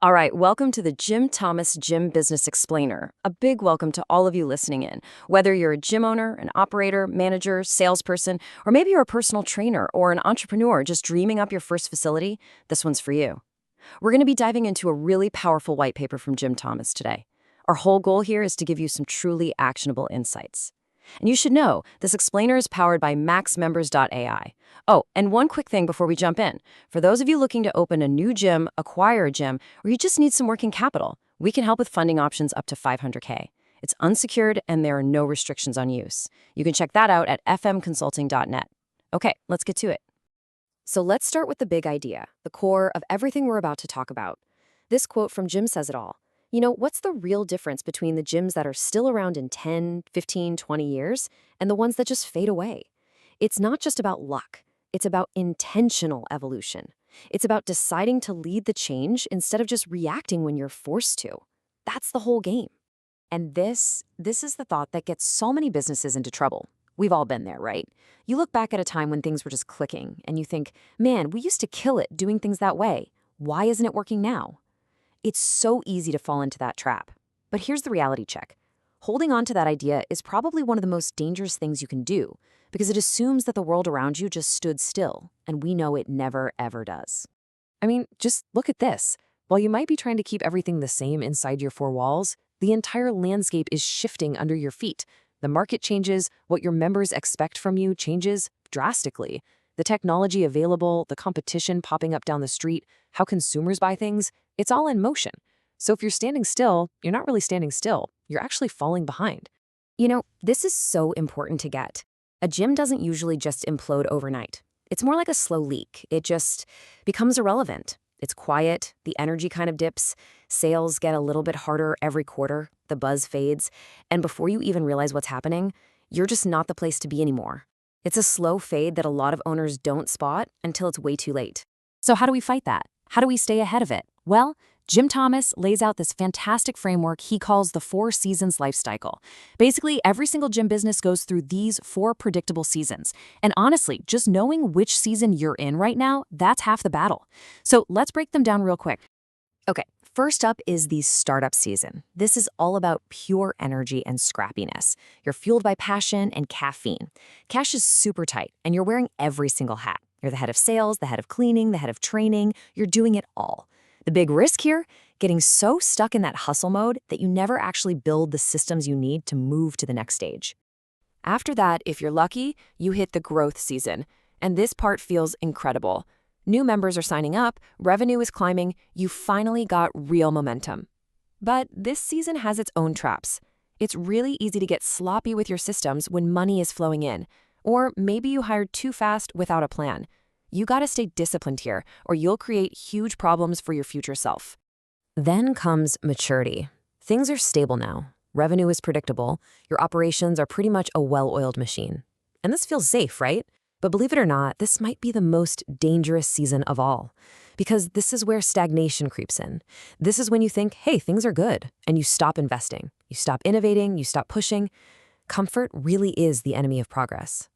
All right, welcome to the Jim Thomas Gym Business Explainer. A big welcome to all of you listening in. Whether you're a gym owner, an operator, manager, salesperson, or maybe you're a personal trainer or an entrepreneur just dreaming up your first facility, this one's for you. We're going to be diving into a really powerful white paper from Jim Thomas today. Our whole goal here is to give you some truly actionable insights. And you should know, this explainer is powered by maxmembers.ai. Oh, and one quick thing before we jump in. For those of you looking to open a new gym, acquire a gym, or you just need some working capital, we can help with funding options up to $500K. It's unsecured and there are no restrictions on use. You can check that out at fmconsulting.net. Okay, let's get to it. So let's start with the big idea, the core of everything we're about to talk about. This quote from Jim says it all. You know, what's the real difference between the gyms that are still around in 10, 15, 20 years and the ones that just fade away? It's not just about luck. It's about intentional evolution. It's about deciding to lead the change instead of just reacting when you're forced to. That's the whole game. And this is the thought that gets so many businesses into trouble. We've all been there, right? You look back at a time when things were just clicking and you think, man, we used to kill it doing things that way. Why isn't it working now? It's so easy to fall into that trap. But here's the reality check. Holding on to that idea is probably one of the most dangerous things you can do because it assumes that the world around you just stood still, and we know it never, ever does. I mean, just look at this. While you might be trying to keep everything the same inside your four walls, the entire landscape is shifting under your feet. The market changes, what your members expect from you changes drastically. The technology available, the competition popping up down the street, how consumers buy things, it's all in motion. So if you're standing still, you're not really standing still. You're actually falling behind. You know, this is so important to get. A gym doesn't usually just implode overnight. It's more like a slow leak. It just becomes irrelevant. It's quiet, the energy kind of dips, sales get a little bit harder every quarter, the buzz fades, and before you even realize what's happening, you're just not the place to be anymore. It's a slow fade that a lot of owners don't spot until it's way too late. So how do we fight that? How do we stay ahead of it? Well, Jim Thomas lays out this fantastic framework he calls the 4 seasons life cycle. Basically, every single gym business goes through these 4 predictable seasons. And honestly, just knowing which season you're in right now, that's half the battle. So let's break them down real quick. Okay, first up is the startup season. This is all about pure energy and scrappiness. You're fueled by passion and caffeine. Cash is super tight, and you're wearing every single hat. You're the head of sales, the head of cleaning, the head of training. You're doing it all. The big risk here, getting so stuck in that hustle mode that you never actually build the systems you need to move to the next stage. After that, if you're lucky, you hit the growth season. And this part feels incredible. New members are signing up, revenue is climbing, you finally got real momentum. But this season has its own traps. It's really easy to get sloppy with your systems when money is flowing in. Or maybe you hired too fast without a plan. You gotta stay disciplined here, or you'll create huge problems for your future self. Then comes maturity. Things are stable now. Revenue is predictable. Your operations are pretty much a well-oiled machine. And this feels safe, right? But believe it or not, this might be the most dangerous season of all. Because this is where stagnation creeps in. This is when you think, hey, things are good, and you stop investing. You stop innovating, you stop pushing. Comfort really is the enemy of progress.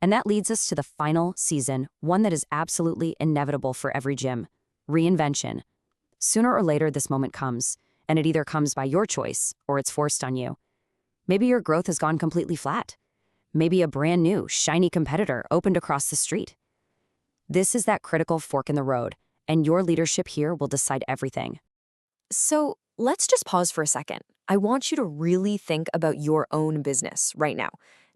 And that leads us to the final season, one that is absolutely inevitable for every gym: reinvention. Sooner or later, this moment comes, and it either comes by your choice or it's forced on you. Maybe your growth has gone completely flat. Maybe a brand new, shiny competitor opened across the street. This is that critical fork in the road, and your leadership here will decide everything. So let's just pause for a second. I want you to really think about your own business right now.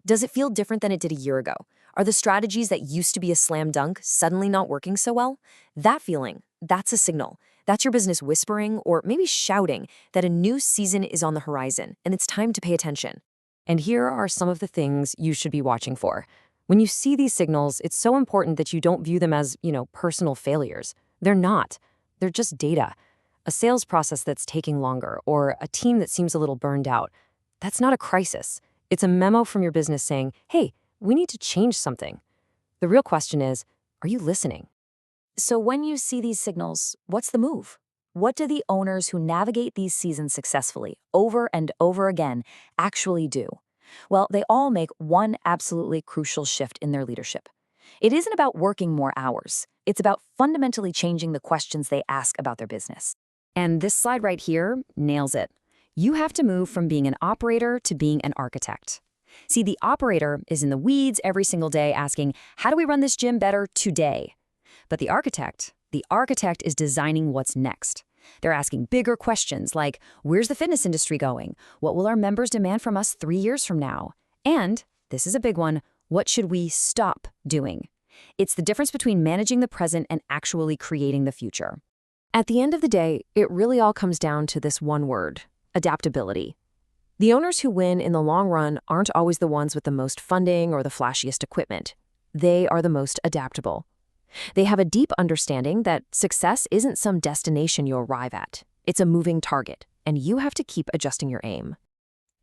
Does it feel different than it did a year ago? Are the strategies that used to be a slam dunk suddenly not working so well? That feeling, that's a signal. That's your business whispering or maybe shouting that a new season is on the horizon and it's time to pay attention. And here are some of the things you should be watching for. When you see these signals, it's so important that you don't view them as, personal failures. They're not. They're just data. A sales process that's taking longer or a team that seems a little burned out. That's not a crisis. It's a memo from your business saying, hey, we need to change something. The real question is, are you listening? So when you see these signals, what's the move? What do the owners who navigate these seasons successfully, over and over again, actually do? Well, they all make one absolutely crucial shift in their leadership. It isn't about working more hours. It's about fundamentally changing the questions they ask about their business. And this slide right here nails it. You have to move from being an operator to being an architect. See, the operator is in the weeds every single day asking, how do we run this gym better today? But the architect is designing what's next. They're asking bigger questions like, where's the fitness industry going? What will our members demand from us 3 years from now? And, this is a big one, what should we stop doing? It's the difference between managing the present and actually creating the future. At the end of the day, it really all comes down to this one word: adaptability. The owners who win in the long run aren't always the ones with the most funding or the flashiest equipment. They are the most adaptable. They have a deep understanding that success isn't some destination you arrive at. It's a moving target, and you have to keep adjusting your aim.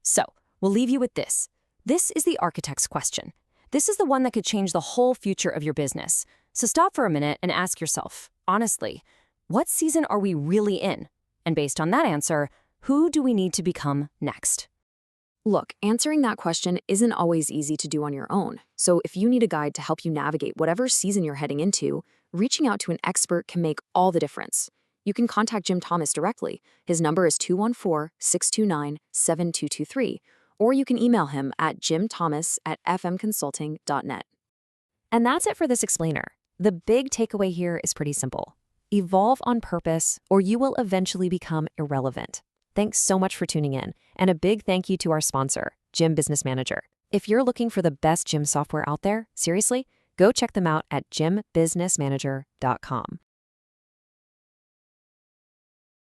So, we'll leave you with this. This is the architect's question. This is the one that could change the whole future of your business. So stop for a minute and ask yourself, honestly, what season are we really in? And based on that answer, who do we need to become next? Look, answering that question isn't always easy to do on your own. So if you need a guide to help you navigate whatever season you're heading into, reaching out to an expert can make all the difference. You can contact Jim Thomas directly. His number is 214-629-7223, or you can email him at jimthomas@fmconsulting.net. And that's it for this explainer. The big takeaway here is pretty simple. Evolve on purpose, or you will eventually become irrelevant. Thanks so much for tuning in, and a big thank you to our sponsor, Gym Business Manager. If you're looking for the best gym software out there, seriously, go check them out at gymbusinessmanager.com.